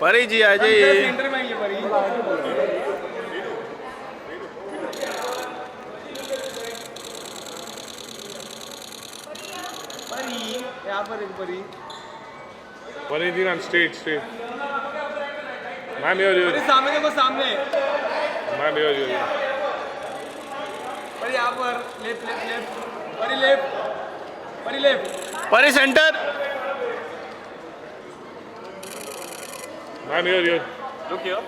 परी जी आ जाइए। सेंटर में आइए परी। परी यहाँ पर एक परी। Parineeti on stage. Ma'am, here. परी सामने देखो सामने। Ma'am, here. परी यहाँ पर लेफ्ट लेफ्ट लेफ्ट। परी लेफ्ट। परी लेफ्ट। परी centre. Ma'am, here. Look here.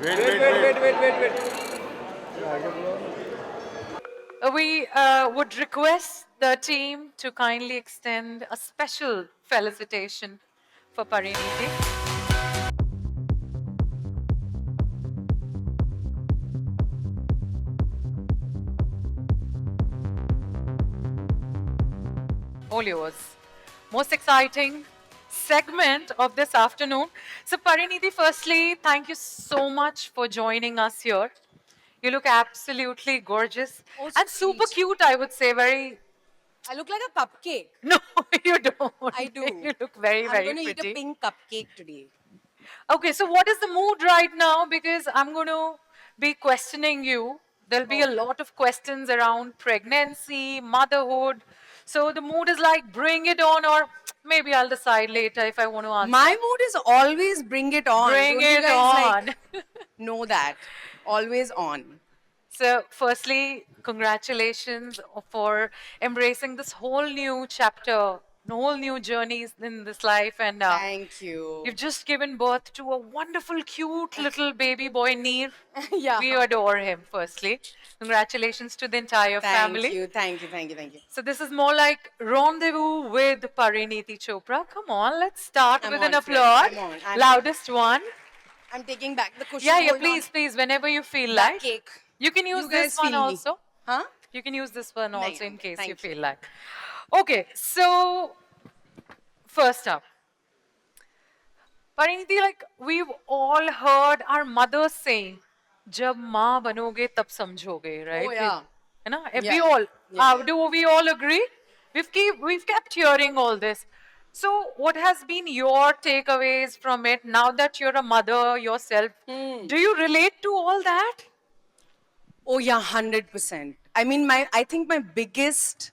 Wait. We would request the team to kindly extend a special felicitation for Parineeti. All yours. Most exciting segment of this afternoon. So, Parineeti, firstly, thank you so much for joining us here. You look absolutely gorgeous Oh, and super sweet. cute, I would say. Very. I look like a cupcake. No, you don't. I do. You look very, I'm very going to pretty. eat a pink cupcake today. Okay, so what is the mood right now? Because I'm going to be questioning you. There'll be a lot of questions around pregnancy, motherhood. So the mood is like, bring it on, or maybe I'll decide later if I want to answer. My mood is always bring it on. Bring Don't you it guys, on. Like, know that. Always on. So, firstly, congratulations for embracing this whole new chapter, whole new journeys in this life. And Thank you. you've just given birth to a wonderful, cute little baby boy, Neer. Yeah. We adore him, firstly. Congratulations to the entire family. Thank you. So, this is more like rendezvous with Parineeti Chopra. Come on, let's start I'm with on, an friend. applause. I'm on. I'm- Loudest one. I'm taking back the cushion. Yeah, Hold please, on. please, whenever you feel That like. cake. You can use You this guys one feel me. also. Huh? You can use this one also in case you Thank you. feel like. Okay, so first up, Parineeti, like we've all heard our mothers saying, "जब माँ बनोगे तब समझोगे," right? Oh, yeah. You know, Yeah. we all. Yeah. Do we all agree? We've kept hearing all this. So, what has been your takeaways from it now that you're a mother yourself? Do you relate to all that? Oh yeah, 100%. I mean, I think my biggest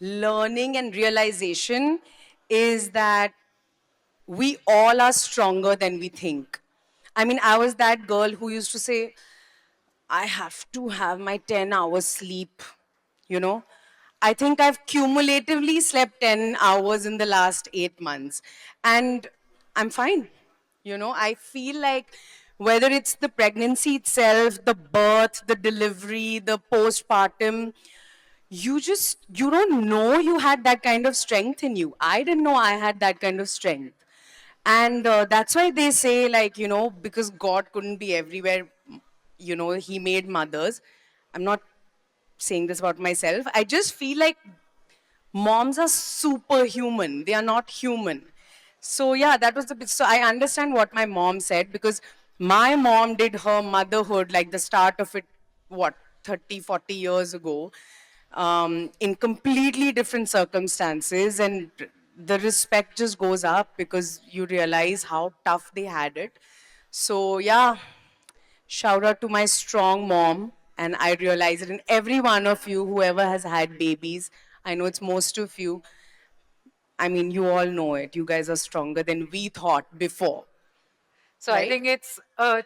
learning and realization is that we all are stronger than we think. I mean, I was that girl who used to say, I have to have my 10 hours sleep, you know. I think I've cumulatively slept 10 hours in the last 8 months. And I'm fine. You know, I feel like whether it's the pregnancy itself, the birth, the delivery, the postpartum, you don't know you had that kind of strength in you. I didn't know I had that kind of strength. And that's why they say, like, you know, because God couldn't be everywhere, you know, He made mothers. I'm not saying this about myself. I just feel like moms are superhuman. They are not human. So, yeah, that was the bit. So, I understand what my mom said because my mom did her motherhood, like the start of it, what, 30, 40 years ago, in completely different circumstances. And the respect just goes up because you realize how tough they had it. So, yeah, shout out to my strong mom. And I realize it in every one of you, whoever has had babies. I know it's most of you. I mean, you all know it. You guys are stronger than we thought before. So I Right? think it's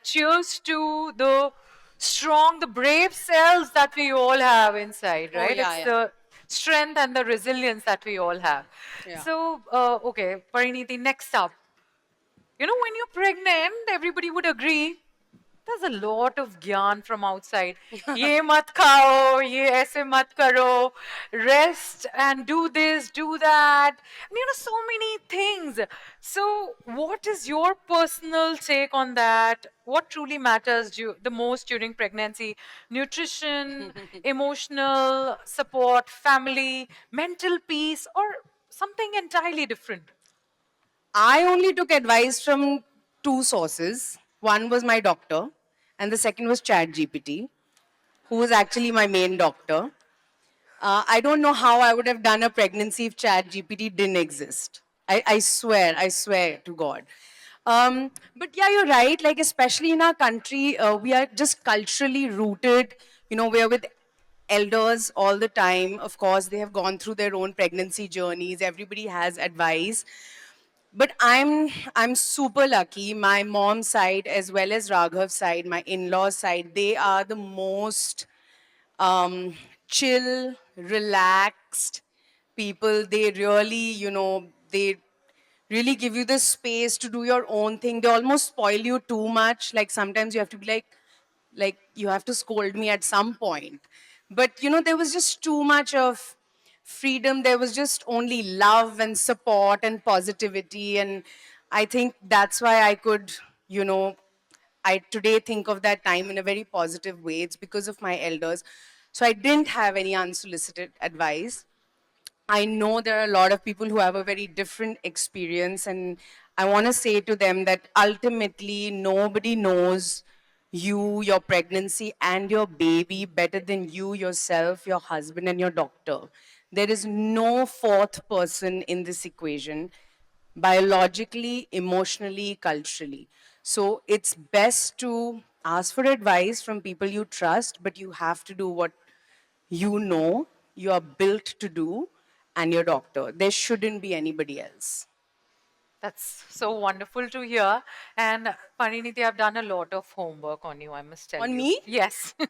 cheers to the strong, the brave selves that we all have inside, Oh, right? yeah, It's yeah. the strength and the resilience that we all have. Yeah. So, okay, Parineeti, next up. You know, when you're pregnant, everybody would agree there's a lot of gyan from outside. Ye mat khao, ye aise mat karo, rest and do this, do that. And you know, so many things. So, what is your personal take on that? What truly matters the most during pregnancy? Nutrition, emotional support, family, mental peace, or something entirely different? I only took advice from two sources. One was my doctor, and the second was ChatGPT, who was actually my main doctor. I don't know how I would have done a pregnancy if Chat GPT didn't exist. I swear to God. But yeah, you're right. Like, especially in our country, we are just culturally rooted. You know, we're with elders all the time. Of course, they have gone through their own pregnancy journeys. Everybody has advice. But I'm super lucky. My mom's side, as well as Raghav's side, my in-laws side, they are the most um, chill, relaxed people. They really, they really give you the space to do your own thing. They almost spoil you too much. Like sometimes you have to be like you have to scold me at some point. But there was just too much of freedom. There was just only love and support and positivity. And I think that's why I could, you know, I today think of that time in a very positive way. It's because of my elders. So I didn't have any unsolicited advice. I know there are a lot of people who have a very different experience, and I want to say to them that ultimately nobody knows you, your pregnancy, and your baby better than you, yourself, your husband, and your doctor. There is no fourth person in this equation, biologically, emotionally, culturally. So it's best to ask for advice from people you trust, but you have to do what you know you are built to do and your doctor. There shouldn't be anybody else. That's so wonderful to hear. And Parineeti, I've done a lot of homework on you, I must tell On you. me? Yes. Good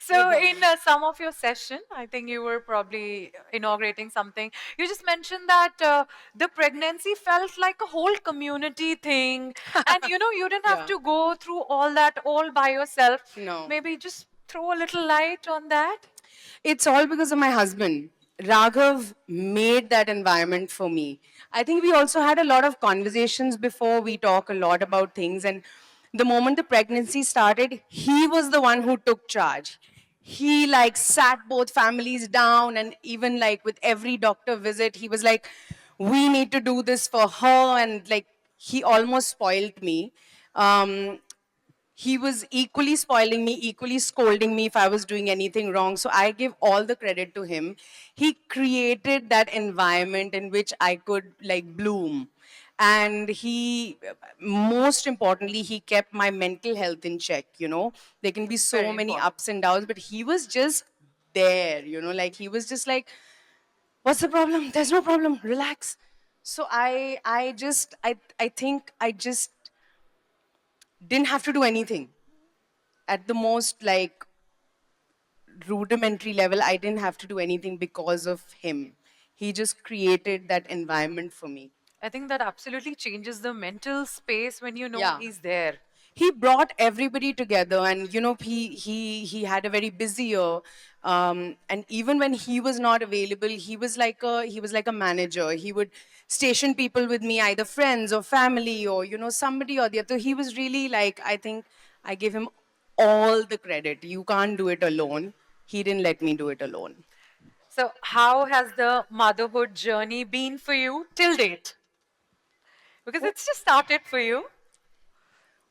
So, one. in some of your session, I think you were probably inaugurating something. You just mentioned that the pregnancy felt like a whole community thing. And you didn't have Yeah. to go through all that all by yourself. No. Maybe just throw a little light on that. It's all because of my husband. Raghav made that environment for me. I think we also had a lot of conversations before. We talk a lot about things. And the moment the pregnancy started, he was the one who took charge. He like sat both families down, and even like with every doctor visit, he was like, we need to do this for her. And like, he almost spoiled me. Um, he was equally spoiling me, equally scolding me if I was doing anything wrong. So I give all the credit to him. He created that environment in which I could like bloom. And he, most importantly, he kept my mental health in check. There can be That's so very many important. ups and downs, but he was just there, like he was just like, what's the problem? There's no problem. Relax. So I think I just didn't have to do anything at the most like rudimentary level. I didn't have to do anything because of him. He just created that environment for me. I think that absolutely changes the mental space when you know Yeah. he's there. He brought everybody together, and he had a very busy year. And even when he was not available, he was like a manager. He would station people with me, either friends or family, or somebody or the other. He was really like, I think I give him all the credit. You can't do it alone. He didn't let me do it alone. So, how has the motherhood journey been for you till date? Because it's just started for you.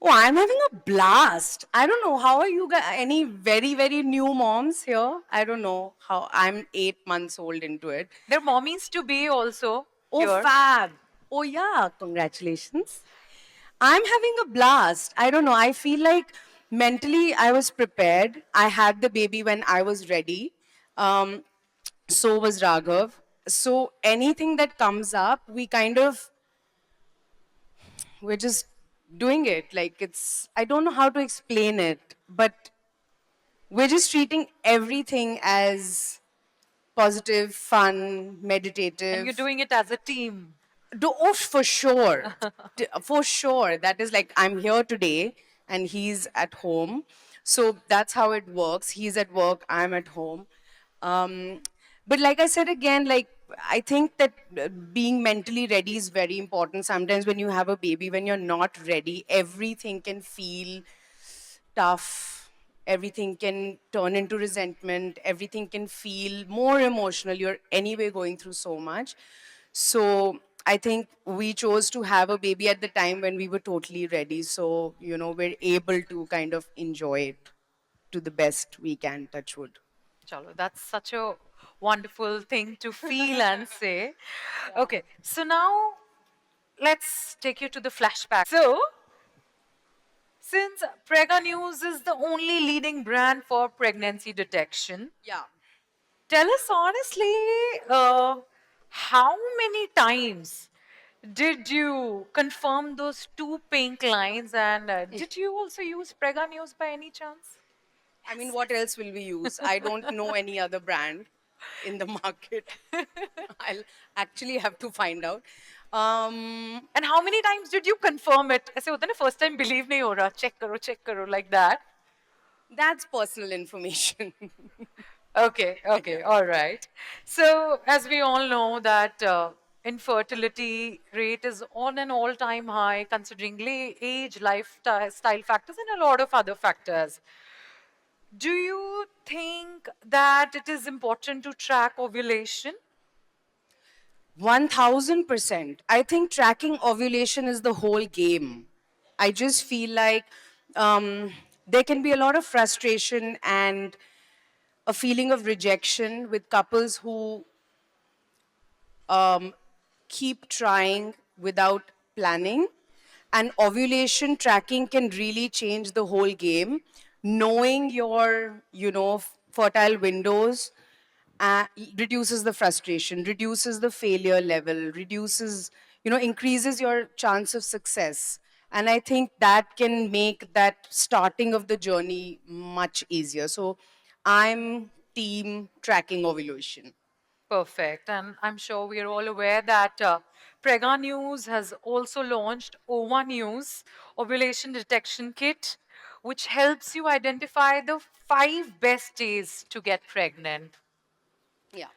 Oh, I'm having a blast. I don't know. How are you guys? Any very, very new moms here? I don't know how. I'm 8 months old into it. There are mommies to be also Oh, here. fab. Oh, yeah. Congratulations. I'm having a blast. I don't know. I feel like mentally I was prepared. I had the baby when I was ready. Um, so was Raghav. So anything that comes up, we're just doing it. Like I don't know how to explain it, but we're just treating everything as positive, fun, And you're meditative. doing it as a team. Oh, for sure. For sure. That is like, I'm here today and he's at home. So that's how it works. He's at work, I'm at home. Um, but like I said again, like, I think that being mentally ready is very important. Sometimes when you have a baby, when you're not ready, everything can feel tough. Everything can turn into resentment. Everything can feel more emotional. You're anyway going through so much. So I think we chose to have a baby at the time when we were totally ready. So, we're able to kind of enjoy it to the best we can, touch wood. Chalo, that's such a wonderful thing to feel and say. Okay, so now let's take you to the flashback. So, since Prega News is the only leading brand for pregnancy detection, Yeah. tell us honestly, how many times did you confirm those two pink lines? And did you also use Prega News by any chance? I mean, what else will we use? I don't know any other brand in the market. I'll actually have to find out. And how many times did you confirm it? ऐसे होता है ना first time believe नहीं हो रहा, check करो like that. That's personal information. Okay, okay, all right. So, as we all know that infertility rate is on an all-time high, considering age, lifestyle factors, and a lot of other factors. Do you think that it is important to track ovulation? 1000%. I think tracking ovulation is the whole game. I just feel like there can be a lot of frustration and a feeling of rejection with couples who keep trying without planning. And ovulation tracking can really change the whole game. Knowing your, fertile windows reduces the frustration, reduces the failure level, reduces, increases your chance of success. And I think that can make that starting of the journey much easier. So I'm team tracking ovulation. Perfect. And I'm sure we are all aware that Prega News has also launched OVA News Ovulation Detection Kit, which helps you identify the 5 best days to get pregnant. Yeah.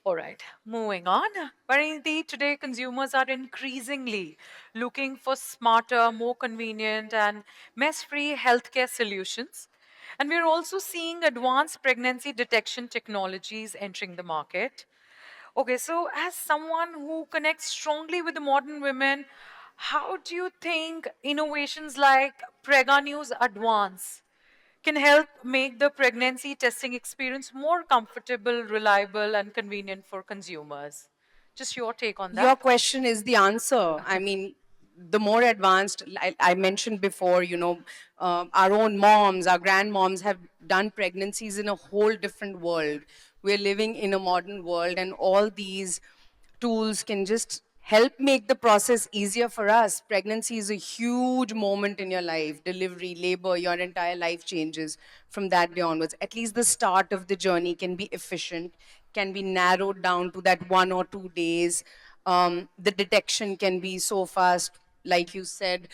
All right, moving on. Parineeti, today consumers are increasingly looking for smarter, more convenient, and mess free healthcare solutions. And we're also seeing advanced pregnancy detection technologies entering the market. Okay, so as someone who connects strongly with the modern women, how do you think innovations like Prega News Advance can help make the pregnancy testing experience more comfortable, reliable, and convenient for consumers? Just your take on Your that. question is the answer. I mean, the more advanced, I mentioned before, our own moms, our grandmoms have done pregnancies in a whole different world. We're living in a modern world, and all these tools can just help make the process easier for us. Pregnancy is a huge moment in your life. Delivery, labor, your entire life changes from that day onwards. At least the start of the journey can be efficient, can be narrowed down to that 1 or 2 days. The detection can be so fast, like you said.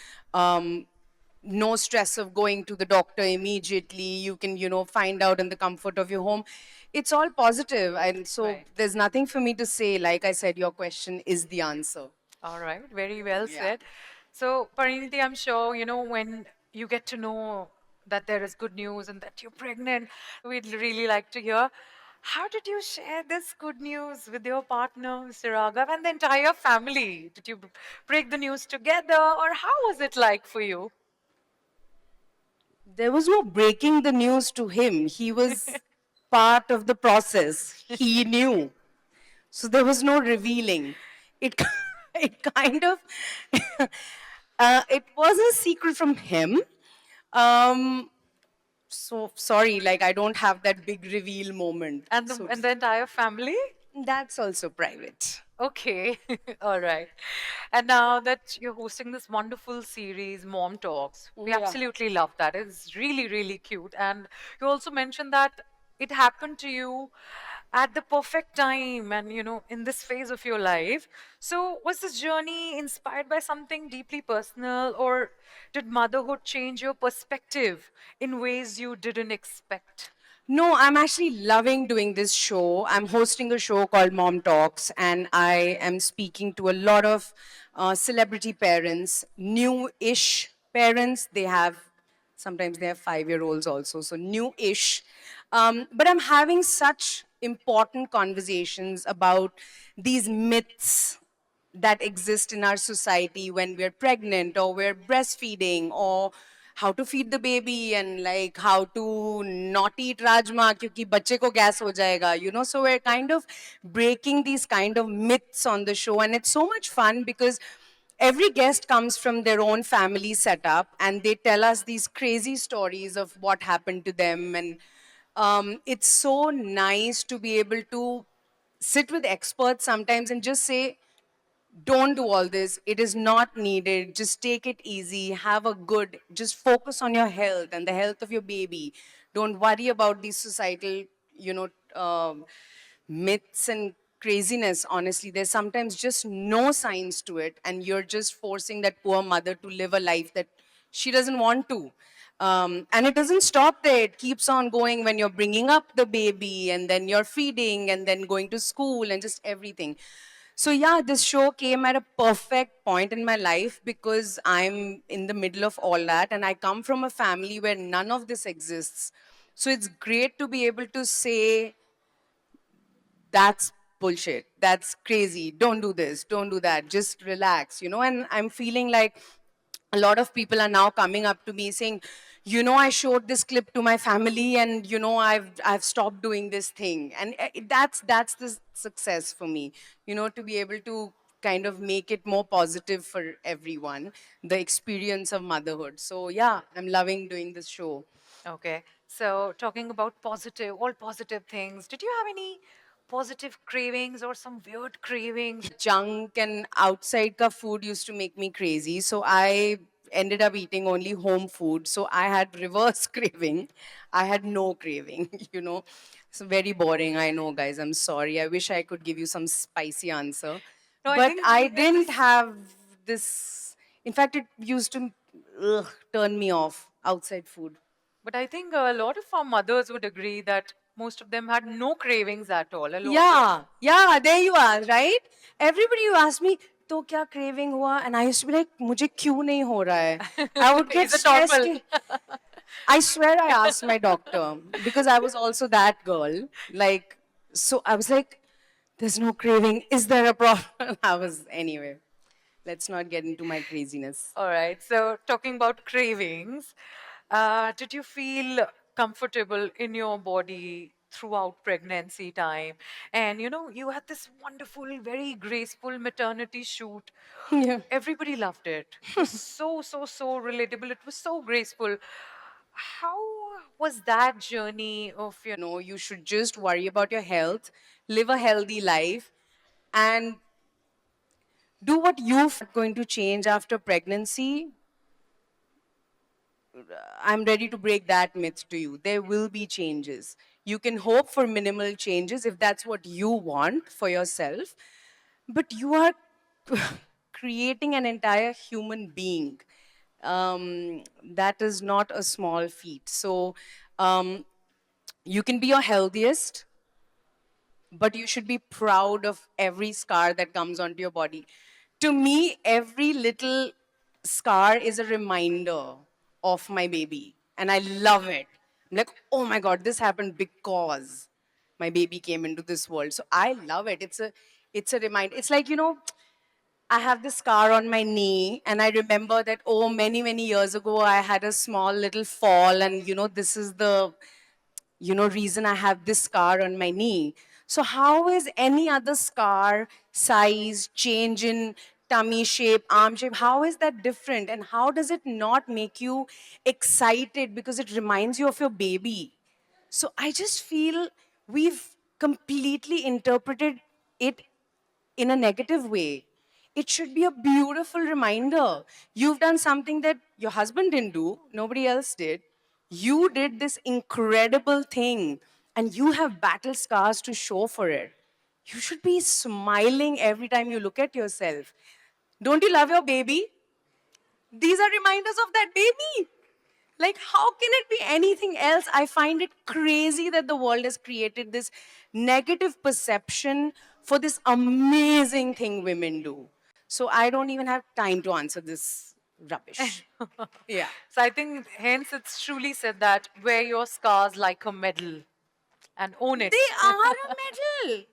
No stress of going to the doctor immediately. You can, find out in the comfort of your home. It's all positive, and so Right. there's nothing for me to say. Like I said, your question is the answer. All right, very well Yeah. said. So, Parineeti, I'm sure, when you get to know that there is good news and that you're pregnant, we'd really like to hear. How did you share this good news with your partner, Mr. Raghav, and the entire family? Did you break the news together, or how was it like for you? There was no breaking the news to him. He was part of the process. He knew. So there was no revealing. It, it kind of, it was a secret from him. So sorry, like I don't have that big reveal moment. And So the entire family? that's also private. Okay, all right. And now that you're hosting this wonderful series, Mom Talks, we Yeah. absolutely love that. It's really, really cute. And you also mentioned that it happened to you at the perfect time and, in this phase of your life. So, was this journey inspired by something deeply personal, or did motherhood change your perspective in ways you didn't expect? No, I'm actually loving doing this show. I'm hosting a show called Mom Talks, and I am speaking to a lot of celebrity parents, new-ish parents. Sometimes they have 5-year-olds also, so new-ish. But I'm having such important conversations about these myths that exist in our society when we're pregnant or we're breastfeeding, or how to feed the baby and like how to not eat rajma kyunki bacche ko gas ho jayega, you know. So we're kind of breaking these kind of myths on the show, and it's so much fun because every guest comes from their own family setup and they tell us these crazy stories of what happened to them. And it's so nice to be able to sit with experts sometimes and just say, don't do all this. It is not needed. Just take it easy. Have a good, just focus on your health and the health of your baby. Don't worry about these societal, you know, myths and craziness. Honestly, there's sometimes just no science to it. And you're just forcing that poor mother to live a life that she doesn't want to. And it doesn't stop there. It keeps on going when you're bringing up the baby and then you're feeding and then going to school and just everything. So yeah, this show came at a perfect point in my life because I'm in the middle of all that and I come from a family where none of this exists. So it's great to be able to say, that's bullshit. That's crazy. Don't do this. Don't do that. Just relax, you know. And I'm feeling like a lot of people are now coming up to me saying, you know, I showed this clip to my family and you know I've stopped doing this thing. And that's the success for me, you know, to be able to kind of make it more positive for everyone, the experience of motherhood. So yeah, I'm loving doing this show. Okay. So, talking about positive, all positive things, did you have any positive cravings or some weird cravings? Junk and outside ka food used to make me crazy. So I ended up eating only home food. So I had reverse craving. I had no craving, you know. It's very boring. I know, guys. I'm sorry. I wish I could give you some spicy answer. No, I But think I we get didn't this. have this. In fact, it used to turn me off outside food. But I think a lot of our mothers would agree that most of them had no cravings at all. A lot of. Yeah, yeah, there you are, right? Everybody you ask me, तो क्या craving हुआ? And I used to be like, मुझे क्यों नहीं हो रहा है? I would get Is it stressed. awful? I swear I asked my doctor because I was also that girl. Like, so I was like, there's no craving. Is there a problem? I was, anyway, let's not get into my craziness. All right. So, talking about cravings, did you feel comfortable in your body throughout pregnancy time? And you know, you had this wonderful, very graceful maternity shoot. Yeah. Everybody loved it. It was so, so, so relatable. It was so graceful. How was that journey of, you know, No, you should just worry about your health, live a healthy life, and do what you're going to change after pregnancy. I'm ready to break that myth to you. There will be changes. You can hope for minimal changes if that's what you want for yourself, but you are creating an entire human being. That is not a small feat. So um, you can be your healthiest, but you should be proud of every scar that comes onto your body. To me, every little scar is a reminder of my baby, and I love it. I'm like, oh my God, this happened because my baby came into this world. So I love it. It's a reminder. It's like, you know, I have this scar on my knee, and I remember that, oh, many, many years ago, I had a small little fall, and, you know, this is the reason I have this scar on my knee. So how is any other scar, size, change in tummy shape, arm shape, how is that different? And how does it not make you excited because it reminds you of your baby? So I just feel we've completely interpreted it in a negative way. It should be a beautiful reminder. You've done something that your husband didn't do, nobody else did. You did this incredible thing, and you have battle scars to show for it. You should be smiling every time you look at yourself. Don't you love your baby? These are reminders of that baby. Like, how can it be anything else? I find it crazy that the world has created this negative perception for this amazing thing women do. So I don't even have time to answer this rubbish. Yeah. So I think hence it's truly said that wear your scars like a medal and own it. They are a medal.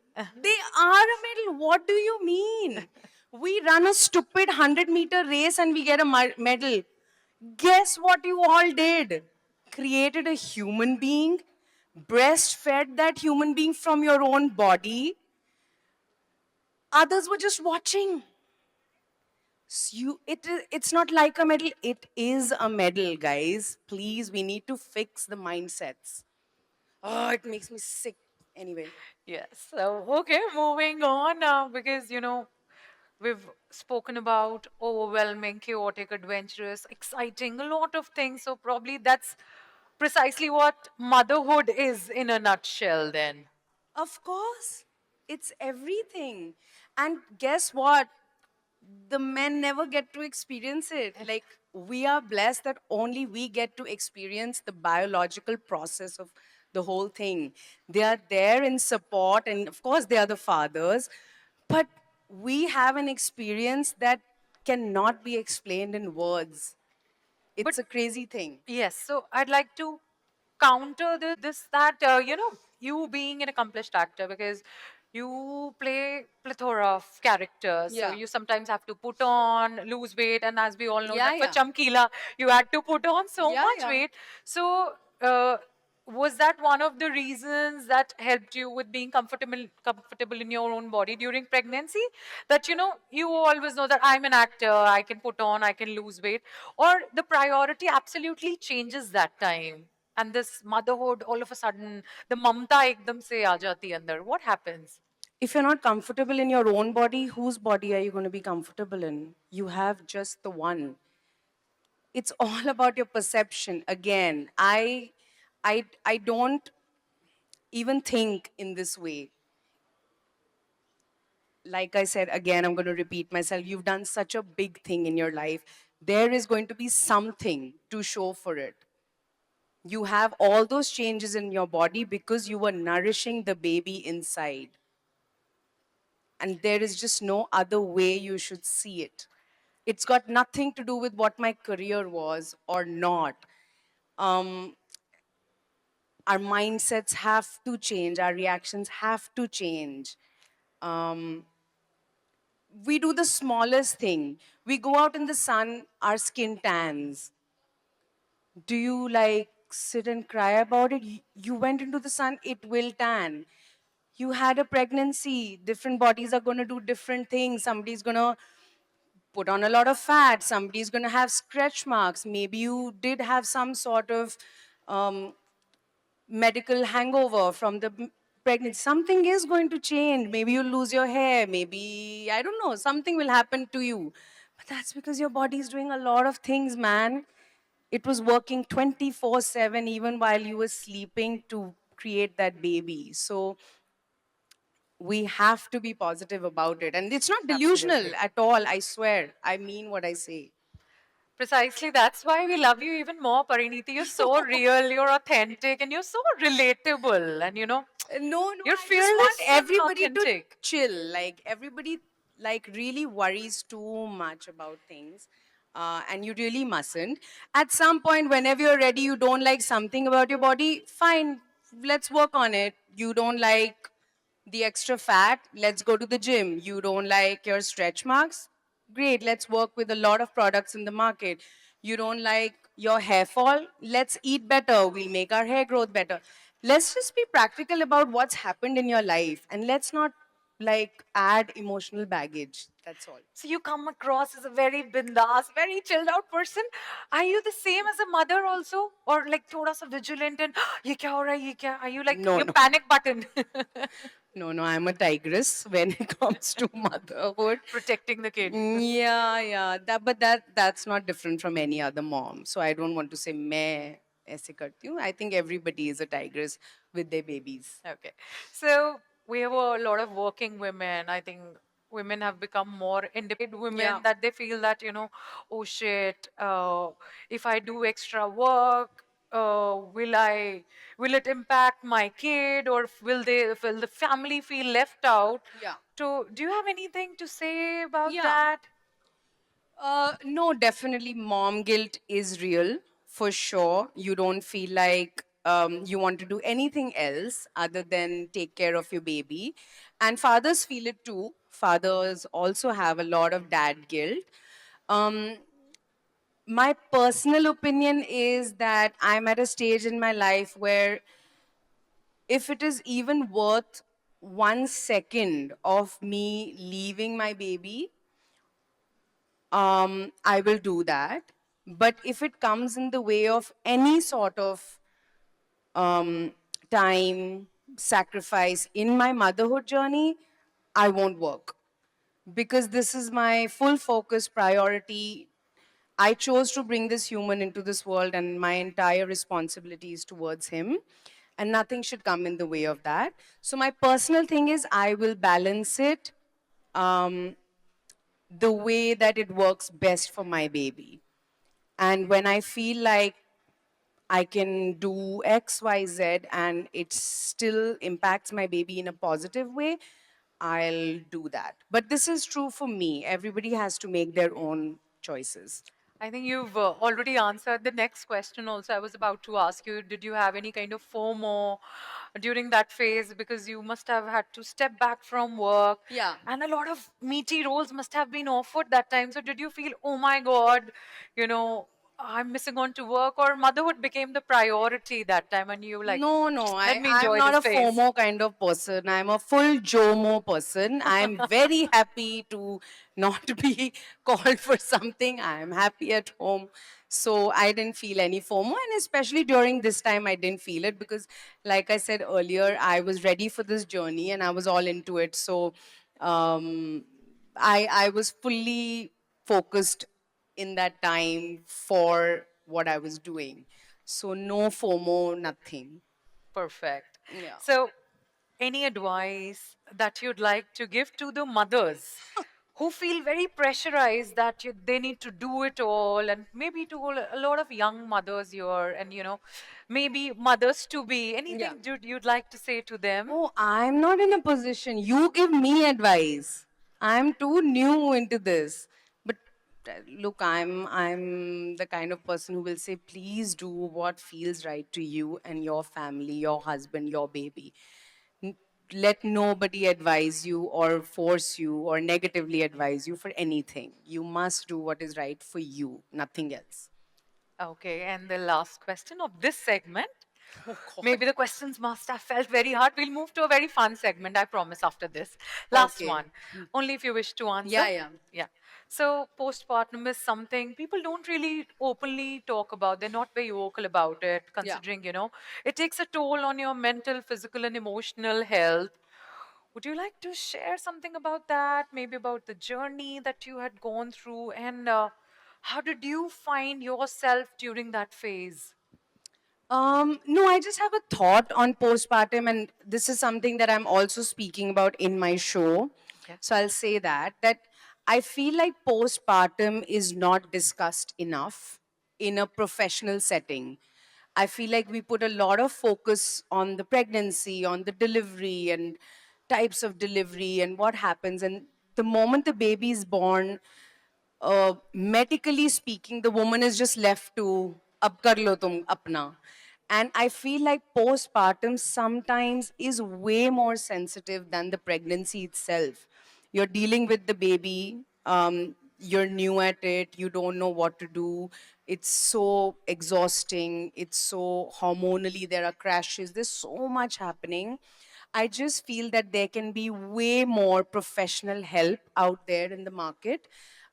They are a medal. What do you mean? We run a stupid 100-meter race and we get a medal. Guess what you all did? Created a human being, breastfed that human being from your own body. Others were just watching. It's not like a medal, it is a medal, guys. Please, we need to fix the mindsets. Oh, it makes me sick. Anyway. Yes. So, okay, moving on because, we've spoken about overwhelming, chaotic, adventurous, exciting, a lot of things. So, probably that's precisely what motherhood is in a nutshell, then. Of course, it's everything. And guess what? The men never get to experience it. Like, we are blessed that only we get to experience the biological process of the whole thing. They are there in support, and of course, they are the fathers. But we have an experience that cannot be explained in words. It's But a crazy thing. yes, so I'd like to counter this that you being an accomplished actor because you play plethora of characters, so Yeah. you sometimes have to put on, lose weight, and as we all know Yeah, that for yeah. Chamkila you had to put on so Yeah, much yeah. weight. So was that one of the reasons that helped you with being comfortable in your own body during pregnancy, that you always know that I'm an actor, I can put on, I can lose weight, or the priority absolutely changes that time and this motherhood all of a sudden the mamta ekdam se aa jati andar, what happens? If you're not comfortable in your own body, whose body are you going to be comfortable in? You have just the one. It's all about your perception. Again, I don't even think in this way. Like I said, again, I'm going to repeat myself. You've done such a big thing in your life. There is going to be something to show for it. You have all those changes in your body because you were nourishing the baby inside. And there is just no other way you should see it. It's got nothing to do with what my career was or not. Um, our mindsets have to change, our reactions have to change. Um, we do the smallest thing. We go out in the sun, our skin tans. Do you like sit and cry about it? You went into the sun, it will tan. You had a pregnancy, different bodies are going to do different things. Somebody's going to put on a lot of fat, somebody's going to have stretch marks. Maybe you did have some sort of um, medical hangover from the pregnancy. Something is going to change. Maybe you'll lose your hair. Maybe, I don't know, something will happen to you. But that's because your body is doing a lot of things, man. It was working 24/7 even while you were sleeping to create that baby. So we have to be positive about it. And it's not delusional Absolutely. at all, I swear. I mean what I say. Precisely, that's why we love you even more, Parineeti. You're so real, you're authentic, and you're so relatable, and No, no, you're I just want fearless and everybody to authentic. chill. Like everybody, like really worries too much about things, and you really mustn't. At some point, whenever you're ready, you don't like something about your body. Fine, let's work on it. You don't like the extra fat. Let's go to the gym. You don't like your stretch marks. Great, let's work with a lot of products in the market. You don't like your hair fall? Let's eat better. We'll make our hair growth better. Let's just be practical about what's happened in your life and let's not like add emotional baggage. That's all. So you come across as a very bindas, very chilled out person. Are you the same as a mother also, or like thoda sa vigilant and ye kya ho raha hai, ye kya? Are you like No, your no. panic button, No, no, I'm a tigress when it comes to motherhood. protecting the kid? Yeah, yeah. That's not different from any other mom. So I don't want to say मैं ऐसे करती हूँ. I think everybody is a tigress with their babies. Okay. So we have a lot of working women. I think women have become more independent women Yeah. that they feel that, oh shit, if I do extra work, will it impact my kid, or will the family feel left out? Yeah. So do you have anything to say about Yeah. that? No, definitely mom guilt is real for sure. You don't feel like you want to do anything else other than take care of your baby. And fathers feel it too. Fathers also have a lot of dad guilt. Um, my personal opinion is that I'm at a stage in my life where if it is even worth 1 second of me leaving my baby, I will do that. But if it comes in the way of any sort of um, time, sacrifice in my motherhood journey, I won't work because this is my full focus priority. I chose to bring this human into this world, and my entire responsibility is towards him. And nothing should come in the way of that. So, my personal thing is, I will balance it um, the way that it works best for my baby. And when I feel like I can do X, Y, Z, and it still impacts my baby in a positive way, I'll do that. But this is true for me. Everybody has to make their own choices. I think you've already answered the next question also. I was about to ask you, did you have any kind of FOMO during that phase? Because you must have had to step back from work. Yeah. And a lot of meaty roles must have been offered that time. So did you feel, oh my God, I'm missing on to work, or motherhood became the priority that time and you were like, No, no, let me I'm enjoy not this a phase? FOMO kind of person. I'm a full JOMO person. I'm very happy to not be called for something. I'm happy at home. So I didn't feel any FOMO. And especially during this time, I didn't feel it because, like I said earlier, I was ready for this journey and I was all into it. So um, I was fully focused in that time for what I was doing. So no FOMO, nothing. Perfect. Yeah. So, any advice that you'd like to give to the mothers who feel very pressurized that they need to do it all, and maybe to a lot of young mothers here, and maybe mothers to be, Yeah. anything you'd like to say to them? Oh, I'm not in a position. You give me advice. I'm too new into this. But look, I'm the kind of person who will say, please do what feels right to you and your family, your husband, your baby. N- Let nobody advise you or force you or negatively advise you for anything. You must do what is right for you, nothing else. Okay, and the last question of this segment. Oh God. Maybe the questions must have felt very hard. We'll move to a very fun segment, I promise, after this. Last Okay. one. Only if you wish to answer. Yeah, yeah. Yeah. So, postpartum is something people don't really openly talk about. They're not very vocal about it, Yeah. considering, it takes a toll on your mental, physical, and emotional health. Would you like to share something about that? Maybe about the journey that you had gone through, and how did you find yourself during that phase? No, I just have a thought on postpartum, and this is something that I'm also speaking about in my show. Okay. So I'll say that I feel like postpartum is not discussed enough in a professional setting. I feel like we put a lot of focus on the pregnancy, on the delivery, and types of delivery, and what happens. And the moment the baby is born, medically speaking, the woman is just left to ab kar lo tum apna. And I feel like postpartum sometimes is way more sensitive than the pregnancy itself. You're dealing with the baby, you're new at it, you don't know what to do. It's so exhausting, it's so hormonally, there are crashes, there's so much happening. I just feel that there can be way more professional help out there in the market.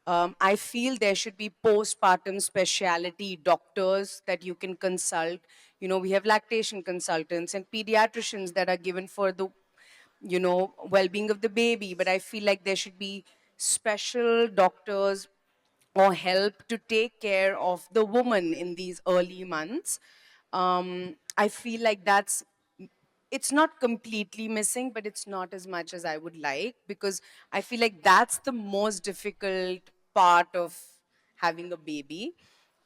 I feel there should be postpartum specialty doctors that you can consult. You know, we have lactation consultants and pediatricians that are given for the, well-being of the baby. But I feel like there should be special doctors or help to take care of the woman in these early months. I feel like it's not completely missing, but it's not as much as I would like because I feel like that's the most difficult part of having a baby.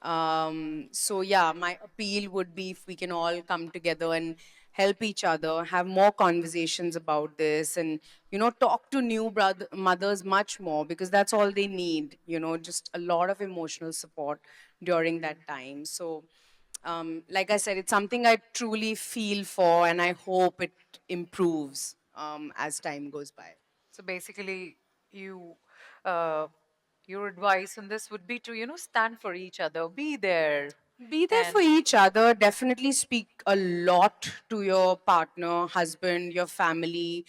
So yeah, my appeal would be if we can all come together and help each other, have more conversations about this, and talk to new mothers much more because that's all they need. Just a lot of emotional support during that time. So like I said, it's something I truly feel for, and I hope it improves as time goes by. So basically, you uh, your advice on this would be to, stand for each other, be there. Be there for each other. Definitely speak a lot to your partner, husband, your family.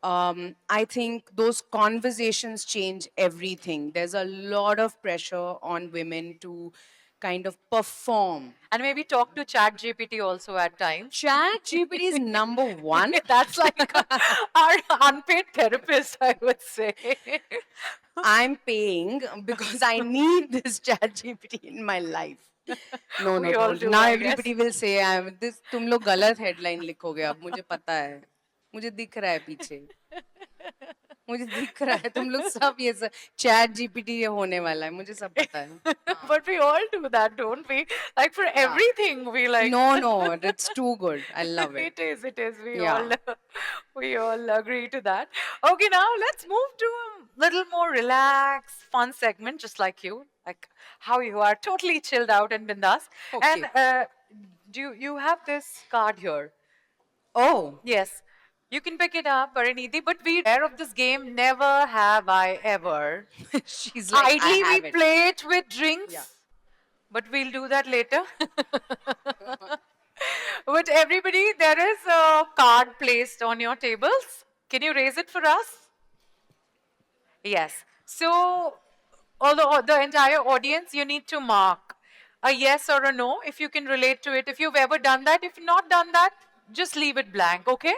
I think those conversations change everything. There's a lot of pressure on women to kind of perform. And maybe talk to Chat GPT also at times. Chat GPT is number one. That's like our unpaid therapist, I would say. I'm paying because I need this Chat GPT in my life. No, We no, all don't. do, Now I everybody will say, I'm this. तुम लोग गलत headline लिखोगे अब मुझे पता है. मुझे दिख रहा है पीछे. मुझे दिख रहा है तुम लोग सब ये सब Chat GPT ये होने वाला है मुझे सब पता है. But we all do that, don't we? Like for everything, we like. No, no, it's too good. I love it. It is, it is. Yeah. We all agree to that. Okay, now let's move to a little more relaxed, fun segment, just like you, like how you are totally chilled out and bindas. Okay. And do you have this card here? Oh, Yes. You can pick it up, Parineeti, but we aware of this game. Never have I ever. she's like, Ideally, I have we it. play it with drinks, Yeah. but we'll do that later. But everybody, there is a card placed on your tables. Can you raise it for us? Yes. So, although the entire audience, you need to mark a yes or a no if you can relate to it. If you've ever done that, if not done that, just leave it blank, okay?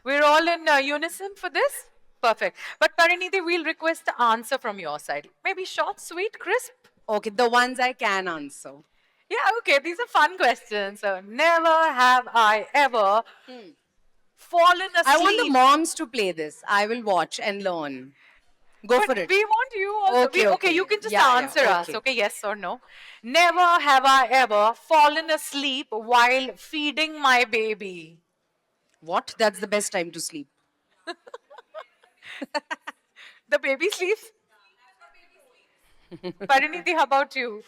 We're all in unison for this? Perfect. But Parineeti, we'll request the answer from your side. Maybe short, sweet, crisp? Okay, the ones I can answer. Yeah, okay. These are fun questions. So, never have I ever fallen asleep. I want the moms to play this. I will watch and learn. Go But for it. we want you also. Okay, Okay, okay. you can just Yeah, yeah, answer us. okay. Okay, yes or no. Never have I ever fallen asleep while feeding my baby. What? That's the best time to sleep. The baby sleeps? Parineeti, how about you?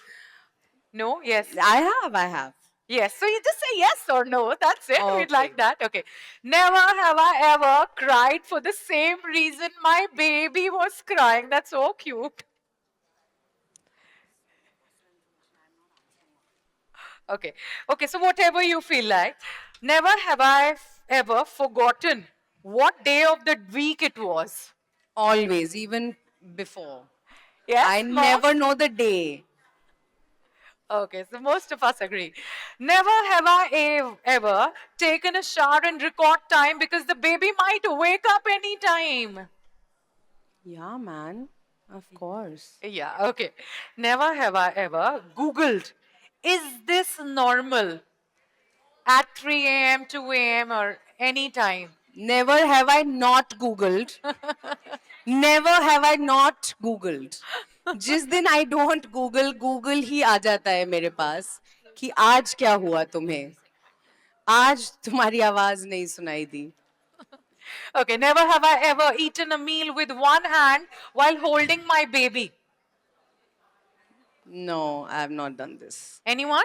No? Yes? I have. Yes. So you just say yes or no. That's it. We'd Okay. like that. Okay. Never have I ever cried for the same reason my baby was crying. That's so cute. Okay. Okay. So whatever you feel like. Never have I ever forgotten what day of the week it was. Always, even before. Yes. I Mom? never know the day. Okay, so most of us agree. Never have I ever taken a shower in record time because the baby might wake up anytime. Yeah, man. Of course. Yeah, okay. Never have I ever Googled, is this normal at 3 a.m., 2 a.m., or any time? Never have I not Googled. Never have I not Googled. जिस दिन I don't Google, Google ही आ जाता है मेरे पास कि आज क्या हुआ तुम्हें? आज तुम्हारी आवाज नहीं सुनाई दी. Okay, never have I ever eaten a meal with one hand while holding my baby. No, I have not done this. Anyone?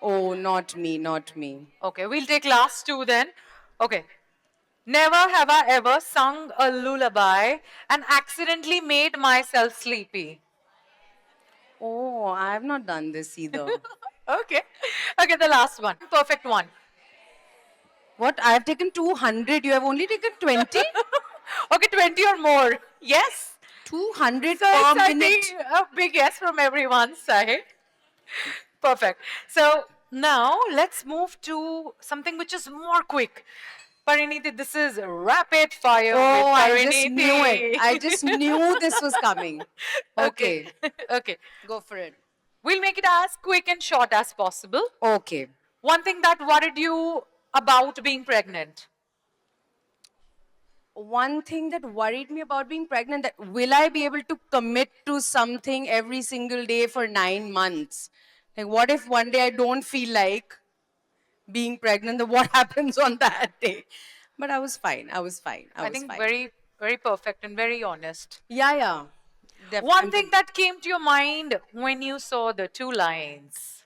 Oh, not me, not me. Okay, we'll take last two then. Okay. Never have I ever sung a lullaby and accidentally made myself sleepy. Oh, I have not done this either. Okay. Okay, the last one. Perfect one. What? I have taken 200. You have only taken 20? Okay, 20 or more. Yes. 200 So per it's, I minute. think, a big yes from everyone's side. Perfect. So now let's move to something which is more quick. Parineeti, this is rapid fire. Oh, with I just Parineeti. knew it. I just knew this was coming. Okay. Okay. Go for it. We'll make it as quick and short as possible. Okay. One thing that worried you about being pregnant. One thing that worried me about being pregnant, that will I be able to commit to something every single day for 9 months? Like, what if one day I don't feel like being pregnant? Then what happens on that day? But I was fine. I was fine. I was think fine. very, very perfect and very honest. Yeah, yeah. One thing that came to your mind when you saw the two lines.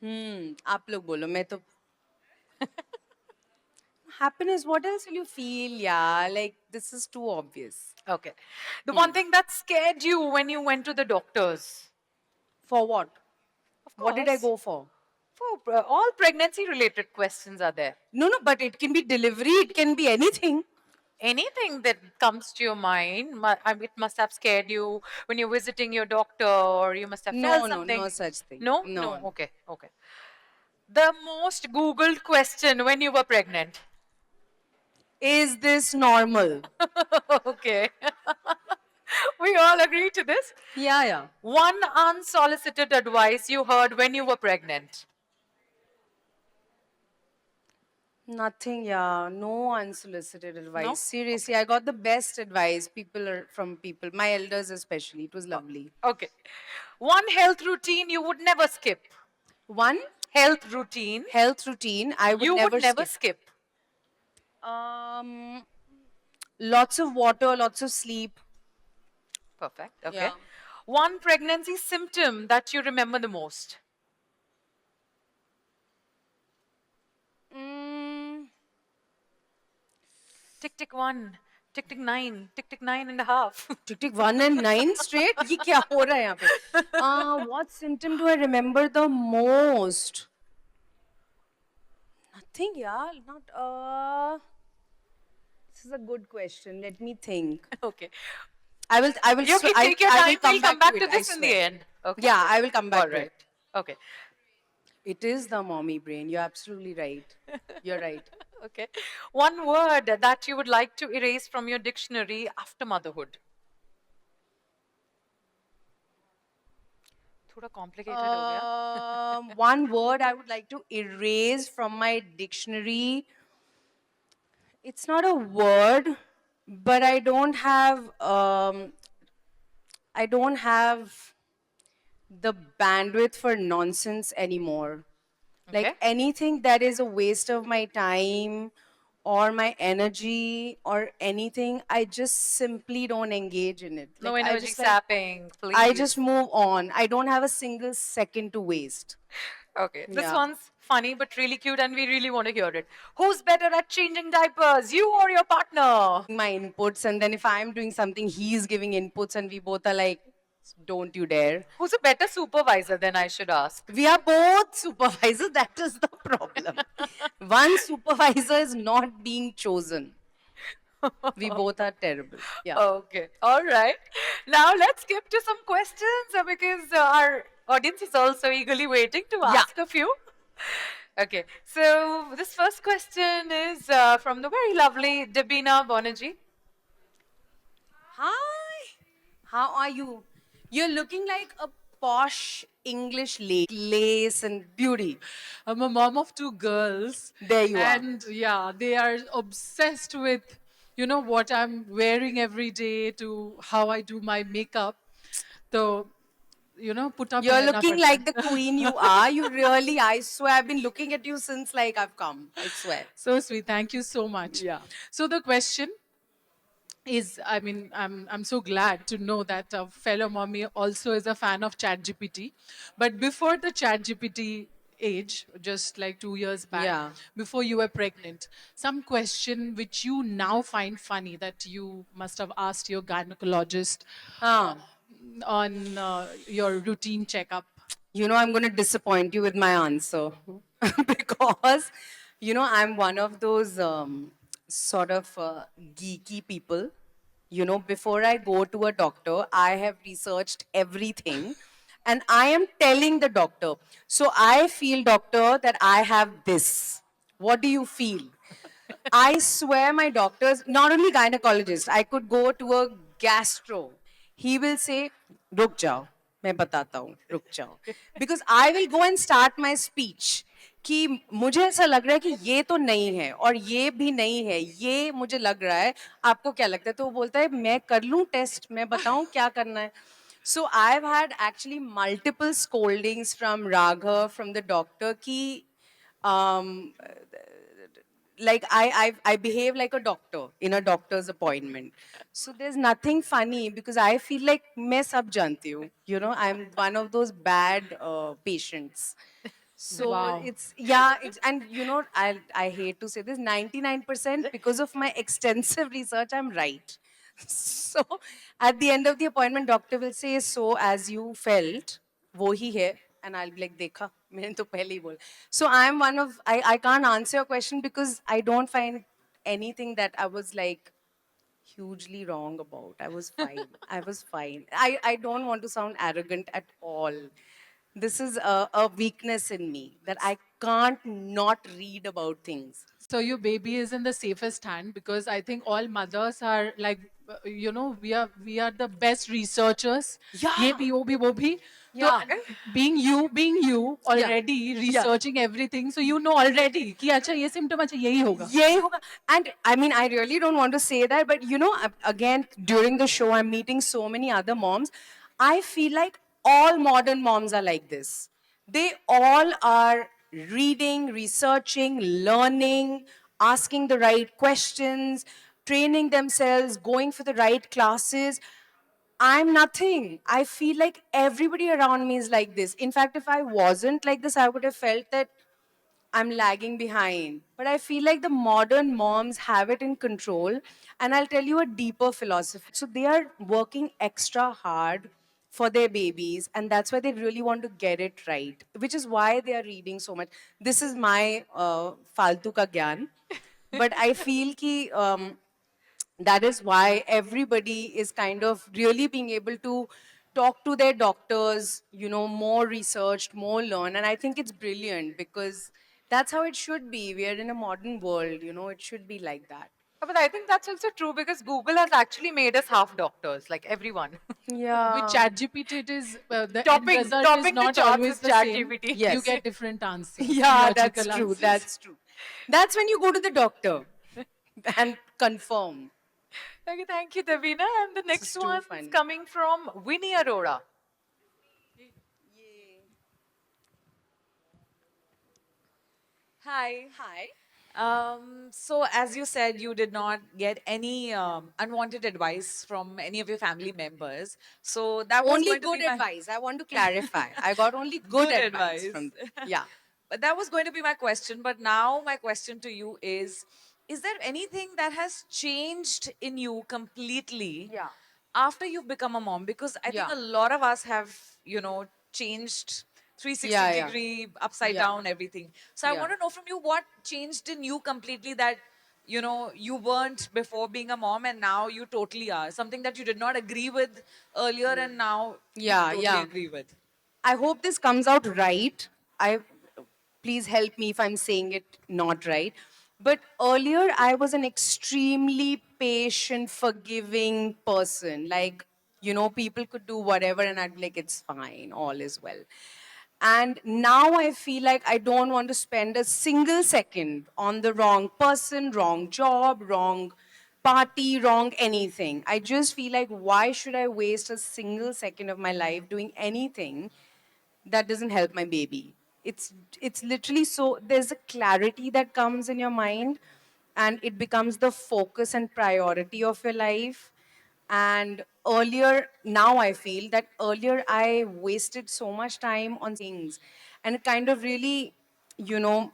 आप लोग बोलो मैं तो Happiness, what else will you feel? Yeah, like this is too obvious. Okay. The one thing that scared you when you went to the doctors? For what? Of What did I course. go for? For all pregnancy related questions are there. No, no, but it can be delivery, it can be anything. Anything that comes to your mind, it must have scared you when you're visiting your doctor, or you must have felt No, no, something. no such thing. No? No. No. Okay. Okay. The most Googled question when you were pregnant? Is this normal? Okay. We all agree to this. Yeah, yeah. One unsolicited advice you heard when you were pregnant? Nothing, yeah. No unsolicited advice. No? Seriously, I got the best advice from people, my elders especially. It was lovely. Okay. One health routine you would never skip? One Health routine health routine I would you would never never skip. skip? Um, Lots of water, lots of sleep. Perfect. Okay. Yeah. One pregnancy symptom that you remember the most? Mm, Tick tick one, tick tick nine, tick tick 9.5. tick tick 1 and 9 straight. ये क्या हो रहा है यहाँ पे? What symptom do I remember the most? Nothing, yeah. Not. This is a good question. Let me think. Okay. I will. I will. You can I, take your I time. will We'll come back to it, I this in the swear. end. Okay. Yeah, I will come back All to right. it. Okay. It is the mommy brain. You're absolutely right. You're right. Okay. One word that you would like to erase from your dictionary after motherhood? थोड़ा complicated हो गया. One word I would like to erase from my dictionary. It's not a word, but I don't have. I don't have the bandwidth for nonsense anymore. Okay. Like anything that is a waste of my time or my energy or anything, I just simply don't engage in it. No Like, energy like, sapping, please. I just move on. I don't have a single second to waste. Okay. This Yeah. one's funny but really cute, and we really want to hear it. Who's better at changing diapers, you or your partner? My inputs, and then if I'm doing something, he's giving inputs, and we both are like, don't you dare. Who's a better supervisor than I should ask? We are both supervisors. That is the problem. One supervisor is not being chosen. We both are terrible. Yeah. Okay. All right. Now let's skip to some questions because our audience is also eagerly waiting to ask a few. Okay. So this first question is from the very lovely Debina Bonerjee. Hi. How are you? You're looking like a posh English lady. Lace and beauty. I'm a mom of two girls. There you are. And yeah, they are obsessed with, what I'm wearing every day to how I do my makeup. So, put up. You're looking like the queen you are. You really, I swear, I've been looking at you since like I've come. I swear. So sweet. Thank you so much. Yeah. So the question is, I'm so glad to know that a fellow mommy also is a fan of ChatGPT. But before the ChatGPT age, just like 2 years back, Yeah. before you were pregnant, some question which you now find funny that you must have asked your gynecologist on your routine checkup. You know, I'm going to disappoint you with my answer because, I'm one of those sort of geeky people. Before I go to a doctor, I have researched everything and I am telling the doctor. So I feel, doctor, that I have this. What do you feel? I swear my doctors, not only gynecologist, I could go to a gastro. He will say, रुक जाओ, मैं बताता हूँ, रुक जाओ. Because I will go and start my speech कि मुझे ऐसा लग रहा है कि ये तो नहीं है और ये भी नहीं है, ये मुझे लग रहा है, आपको क्या लगता है? तो वो बोलता है मैं कर लूँ टेस्ट, मैं बताऊँ क्या करना है. So I've had actually multiple scoldings from Raghav, from the doctor कि like I behave like a doctor in a doctor's appointment. So there's nothing funny because I feel like मैं सब जानती हूँ. I'm one of those bad patients. So Wow. it's and I hate to say this, 99% because of my extensive research, I'm right. So at the end of the appointment, doctor will say, so as you felt, wo hi hai, and I'll be like, dekha, maine to pehle hi bola. So I'm one of I can't answer your question because I don't find anything that I was like hugely wrong about. I was fine. I was fine. I don't want to sound arrogant at all. This is a weakness in me that I can't not read about things. So your baby is in the safest hand because I think all mothers are like, we are the best researchers. Yeah. ये भी वो भी वो भी. So Yeah. being you Yeah. already Yeah. researching everything, so you know already कि अच्छा ये symptom अच्छा यही होगा. Yay hoga. And I mean, I really don't want to say that, but again, during the show, I'm meeting so many other moms. I feel like all modern moms are like this. They all are reading, researching, learning, asking the right questions, training themselves, going for the right classes. I'm nothing. I feel like everybody around me is like this. In fact, if I wasn't like this, I would have felt that I'm lagging behind. But I feel like the modern moms have it in control. And I'll tell you a deeper philosophy. So they are working extra hard for their babies, and that's why they really want to get it right, which is why they are reading so much. This is my faltu ka gyan. But I feel ki that is why everybody is kind of really being able to talk to their doctors, more researched, more learned. And I think it's brilliant because that's how it should be. We are in a modern world, it should be like that. But I think that's also true because Google has actually made us half doctors, like everyone. With Yeah. ChatGPT, it is the end Topping result is topping the not charts always with the same. ChatGPT. You Yes. get different answers, Yeah, that's logical true. answers. That's true. That's when you go to the doctor and confirm. Okay, thank you, Davina. And the This is next too one is funny. coming from Winnie Arora. Hi. Hi. So, as you said, you did not get any unwanted advice from any of your family members. So that was Only going to good be my advice. I want to clarify. I got only good good advice advice. from. Yeah. But that was going to be my question. But now my question to you is there anything that has changed in you completely Yeah. after you've become a mom? Because I think Yeah. a lot of us have, changed 360 Yeah, yeah. degree, upside Yeah. down, everything. So I Yeah. want to know from you what changed in you completely that, you weren't before being a mom and now you totally are. Something that you did not agree with earlier and now you Yeah, totally yeah. agree with. I hope this comes out right. I Please help me if I'm saying it not right. But earlier I was an extremely patient, forgiving person. Like, people could do whatever and I'd be like, it's fine, all is well. And now I feel like I don't want to spend a single second on the wrong person, wrong job, wrong party, wrong anything. I just feel like, why should I waste a single second of my life doing anything that doesn't help my baby? It's literally, so there's a clarity that comes in your mind, and it becomes the focus and priority of your life. And earlier, now I feel that earlier I wasted so much time on things, and it kind of really, you know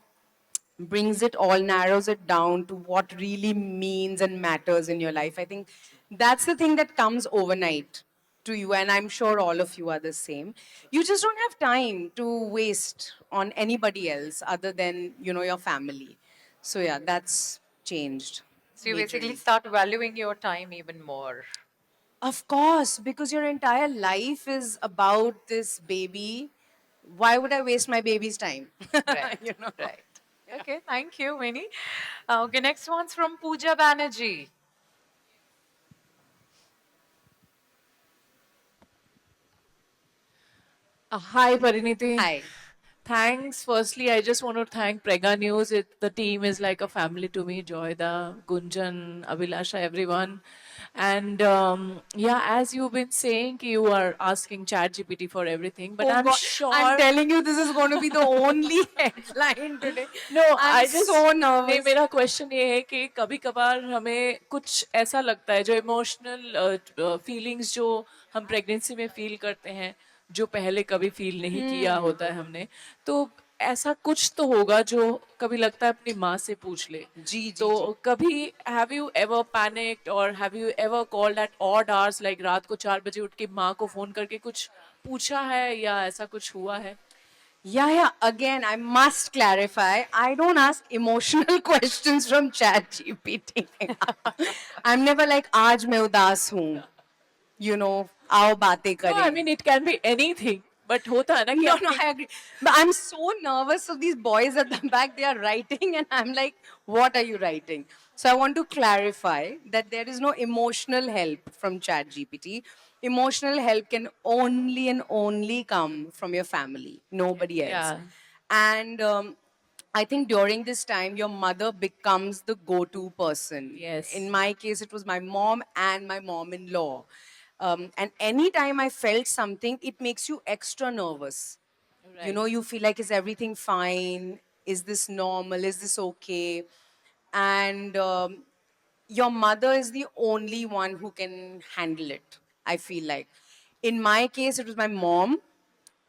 brings it all, narrows it down to what really means and matters in your life. I think that's the thing that comes overnight to you, and I'm sure all of you are the same. You just don't have time to waste on anybody else other than, your family. So yeah, that's changed So you basically majorly. start valuing your time even more. Of course, because your entire life is about this baby. Why would I waste my baby's time? Right. you know. Right. Okay, thank you, Winnie. Okay, next one's from Pooja Banerjee. Hi, Parineeti. Hi. Thanks. Firstly, I just want to thank Prega News. The team is like a family to me. Joyda, Gunjan, Abhilasha, everyone. And yeah, as you've been saying, you are asking ChatGPT for everything, but Oh I'm God, sure. I'm telling you, this is going to be the only headline today. No, I'm I just so नहीं nervous. मेरा question ये है कि कभी कभार हमें कुछ ऐसा लगता है जो इमोशनल फीलिंग्स जो हम प्रेगनेंसी में फील करते हैं जो पहले कभी फील नहीं किया होता है हमने तो ऐसा कुछ तो होगा जो कभी लगता है अपनी माँ से पूछ ले. जी, तो जी. कभी have you ever panicked or have you ever called at odd hours like रात को 4 बजे उठ के माँ को फोन करके कुछ पूछा है या ऐसा कुछ हुआ है? Yeah. Again, I must clarify. I don't ask emotional questions from ChatGPT. I'm never like, आज मैं उदास हूँ. You know, आओ बातें No, I करें. mean it can be anything. But होता है ना कि No, अपनी- I agree. But I'm so nervous of these boys at the back. They are writing, and I'm like, what are you writing? So I want to clarify that there is no emotional help from ChatGPT. Emotional help can only and only come from your family, nobody else. Yeah. And I think during this time, your mother becomes the go to person. Yes. In my case, it was my mom and my mom in law. And anytime I felt something, it makes you extra nervous. You know, you feel like, is everything fine? Is this normal? Is this okay? And your mother is the only one who can handle it, I feel like. In my case, it was my mom,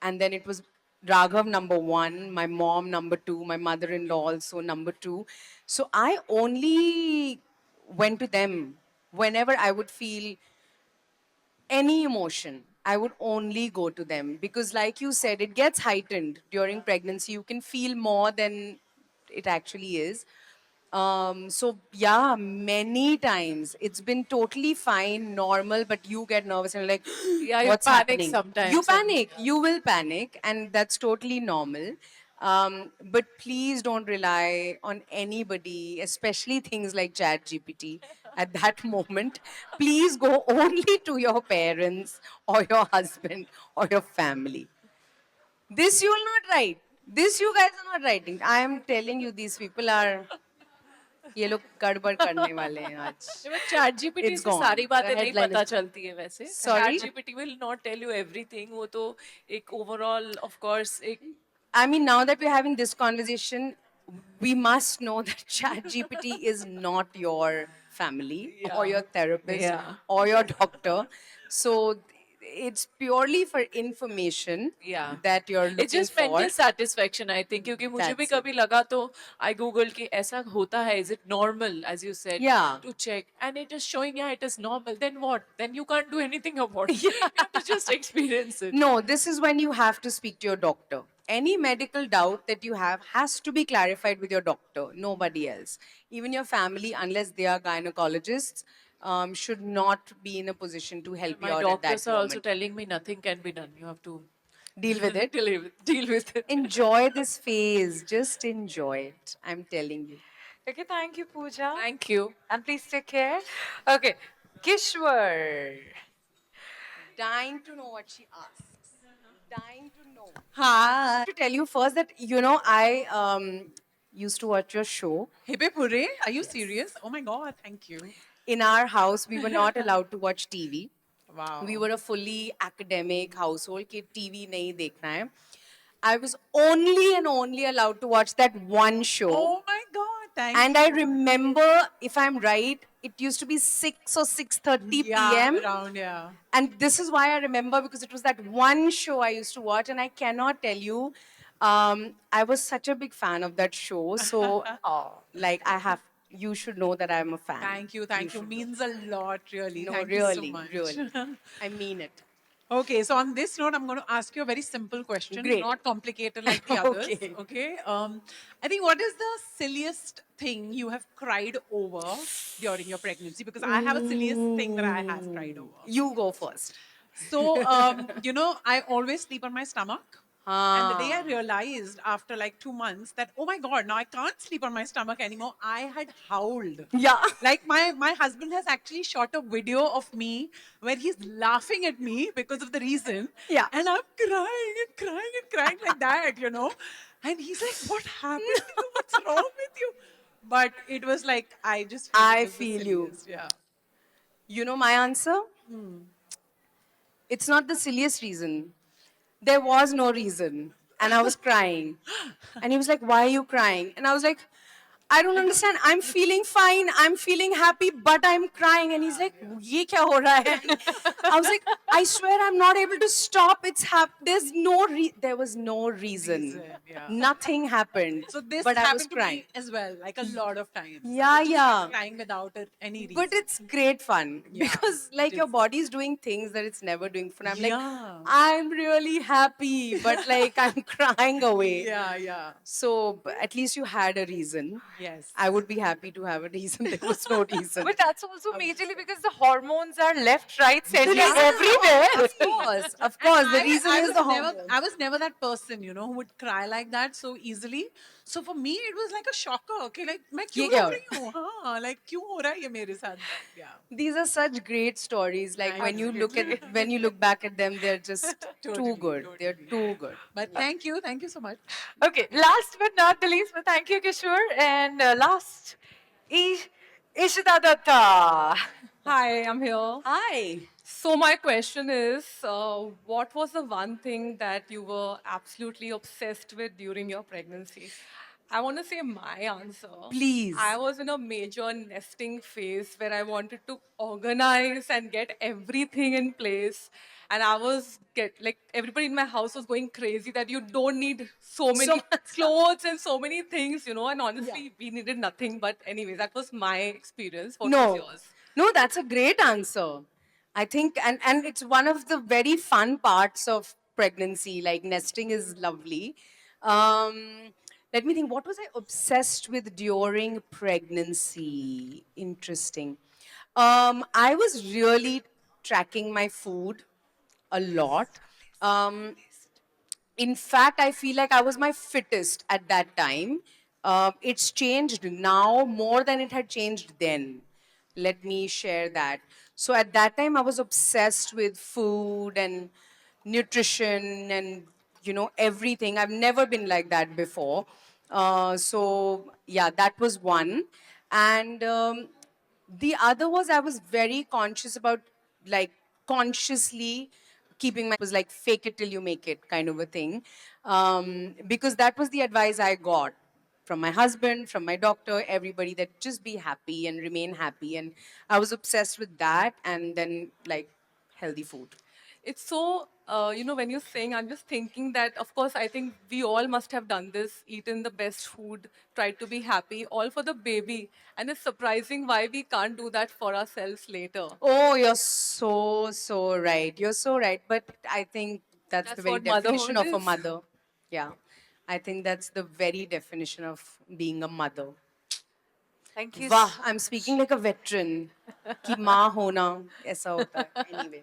and then it was Raghav number one, my mom number two, my mother in law also number two. So I only went to them whenever I would feel any emotion. I would only go to them because, like you said, it gets heightened during pregnancy. You can feel more than it actually is. So yeah, many times it's been totally fine, normal, but you get nervous and you're like, Yeah, you what's panic happening? sometimes. You panic. You will panic, and that's totally normal. But please don't rely on anybody, especially things like Chat GPT. At that moment, please go only to your parents or your husband or your family. This you will not write. This you guys are not writing. I am telling you, these people are ये लोग गड़बड़ करने वाले हैं आज. But ChatGPT It's से gone. सारी The बातें नहीं headline पता is- चलती है वैसे. Sorry? ChatGPT will not tell you everything. वो तो एक overall, of course, एक I mean, now that we're having this conversation, we must know that ChatGPT is not your family or your therapist Yeah. or your doctor. So it's purely for information Yeah. that you're It's looking just for. mental satisfaction, I think. क्योंकि मुझे भी That's it. कभी लगा तो I googled कि ऐसा होता है. Is it normal, as you said? Yeah. To check, and it is showing, yeah, it is normal. Then what? Then you can't do anything about it. You have to just experience it. No, this is when you have to speak to your doctor. Any medical doubt that you have has to be clarified with your doctor, nobody else. Even your family, unless they are gynecologists, should not be in a position to help you My out at that doctors are also moment. telling me nothing can be done. You have to Deal with it. deal with it. Enjoy this phase. Just enjoy it. I'm telling you. Okay, thank you, Pooja. Thank you. And please take care. Okay, Kishwar. Dying to know what she asks. Dying to know. Hi. To tell you first that, you know, I used to watch your show. Hippe Pure, are you serious? Oh my God, thank you. In our house, we were not allowed to watch TV. Wow. We were a fully academic household कि TV नहीं देखना है. I was only and only allowed to watch that one show. Oh my God, thank And you. I remember, if I'm right, it used to be 6 or 6:30 Yeah, p.m. around, yeah. And this is why I remember, because it was that one show I used to watch, and I cannot tell you, I was such a big fan of that show. So, like, you should know that I'm a fan. Thank you, thank you. should know. Means a lot, really. No, thank really, you so much. really. I mean it. Okay, so on this note, I'm going to ask you a very simple question, Great. not complicated like the others. Okay. Okay. I think what is the silliest thing you have cried over during your pregnancy? Because I have a silliest thing that I have cried over. You go first. So, you know, I always sleep on my stomach. And the day I realized after like 2 months that, oh my God, now I can't sleep on my stomach anymore, I had howled. Yeah. Like my husband has actually shot a video of me where he's laughing at me because of the reason. Yeah. And I'm crying and crying and crying like that, you know. And he's like, what happened to you? What's wrong with you? But it was like, I just feel I it was the feel you. silliest, Yeah. You know my answer? It's not the silliest reason. There was no reason. And I was crying. And he was like, why are you crying? And I was like, I don't understand. I'm feeling fine. I'm feeling happy, but I'm crying. And he's like, "Ye kya ho raha hai?" I was like, "I swear I'm not able to stop. There's there was no reason. yeah. Nothing happened. So this but I was happened to crying. me as well, like a lot of times. I Yeah, would just yeah. be crying without any reason. But it's great fun Yeah, because like your body's doing things that it's never doing fun. I'm like, Yeah. I'm really happy, but like I'm crying away. Yeah. So at least you had a reason. Yes. I would be happy to have a reason. There was no reason. But that's also majorly because the hormones are left, right, center, reason- everywhere. Of course. The reason I is was the never, hormone. I was never that person, who would cry like that so easily. So for me, it was like a shocker. Okay, like, मैं क्यों ये क्या रो हो रही हूँ? हाँ, like क्यों हो रहा है ये मेरे साथ? Yeah. These are such great stories. Like when you look back at them, they're just too good. They're too good. But thank you so much. Okay, last but not the least, but thank you, Kishore. And last, Ishita Datta. Hi, I'm here. Hi. So my question is, what was the one thing that you were absolutely obsessed with during your pregnancy? I want to say my answer. Please. I was in a major nesting phase where I wanted to organize and get everything in place. And I was everybody in my house was going crazy that you don't need so many clothes and so many things, and honestly, we needed nothing. But anyway, that was my experience. What was yours? No, that's a great answer. I think, and it's one of the very fun parts of pregnancy. Like nesting is lovely. Let me think. What was I obsessed with during pregnancy? Interesting. I was really tracking my food a lot. Um, in fact, I feel like I was my fittest at that time. It's changed now more than it had changed then. Let me share that. So at that time, I was obsessed with food and nutrition and everything. I've never been like that before. So yeah, that was one. And the other was I was very conscious about like consciously keeping my was like fake it till you make it kind of a thing, because that was the advice I got from my husband, from my doctor, everybody, that just be happy and remain happy. And I was obsessed with that, and then like healthy food. It's so, when you're saying, I'm just thinking that, of course, I think we all must have done this, eaten the best food, tried to be happy, all for the baby. And it's surprising why we can't do that for ourselves later. Oh, you're so right. You're so right. But I think that's the That's very what definition of motherhood a is. mother. Yeah. I think that's the very definition of being a mother. Thank you. Wow, I'm speaking like a veteran. कि माँ होना ऐसा होता है. Anyway.